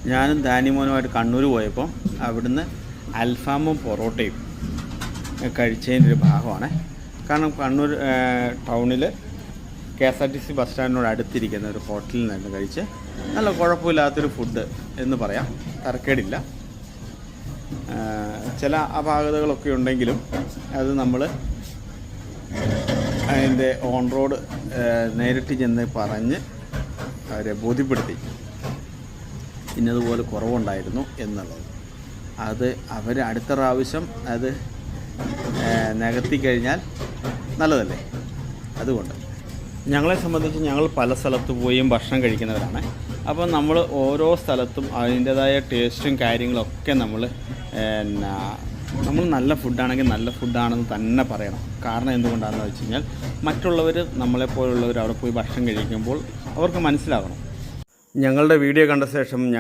ഞാനും ദാനിമോനുമായിട്ട് കണ്ണൂർ പോയപ്പോൾ അവിടുന്ന് അൽഫാമും പൊറോട്ടയും കഴിച്ചതിൻ്റെ ഒരു ഭാഗമാണ്. കാരണം കണ്ണൂർ ടൗണിൽ KSRTC ബസ് സ്റ്റാൻഡിനോട് അടുത്തിരിക്കുന്ന ഒരു ഹോട്ടലിൽ നിന്ന് കഴിച്ച് നല്ല കുഴപ്പമില്ലാത്തൊരു ഫുഡ് എന്ന് പറയാം, തരക്കേടില്ല. ചില അപാകതകളൊക്കെ ഉണ്ടെങ്കിലും അത് നമ്മൾ അതിൻ്റെ ഓൺ റോഡ് നേരിട്ട് ചെന്ന് പറഞ്ഞ് അവരെ ബോധ്യപ്പെടുത്തി ഇന്നതുപോലെ കുറവുണ്ടായിരുന്നു എന്നുള്ളത്. അത് അവർ അടുത്ത പ്രാവശ്യം അത് നികത്തി കഴിഞ്ഞാൽ നല്ലതല്ലേ. അതുകൊണ്ട് ഞങ്ങളെ സംബന്ധിച്ച് ഞങ്ങൾ പല സ്ഥലത്ത് പോയും ഭക്ഷണം കഴിക്കുന്നവരാണ്. അപ്പോൾ നമ്മൾ ഓരോ സ്ഥലത്തും അതിൻ്റേതായ ടേസ്റ്റും കാര്യങ്ങളൊക്കെ നമ്മൾ നല്ല ഫുഡാണെങ്കിൽ നല്ല ഫുഡാണെന്ന് തന്നെ പറയണം. കാരണം എന്തുകൊണ്ടാണെന്ന് വെച്ച് കഴിഞ്ഞാൽ മറ്റുള്ളവർ നമ്മളെപ്പോലുള്ളവർ അവിടെ പോയി ഭക്ഷണം കഴിക്കുമ്പോൾ അവർക്ക് മനസ്സിലാകണം. ഞങ്ങളുടെ വീഡിയോ കണ്ട ശേഷം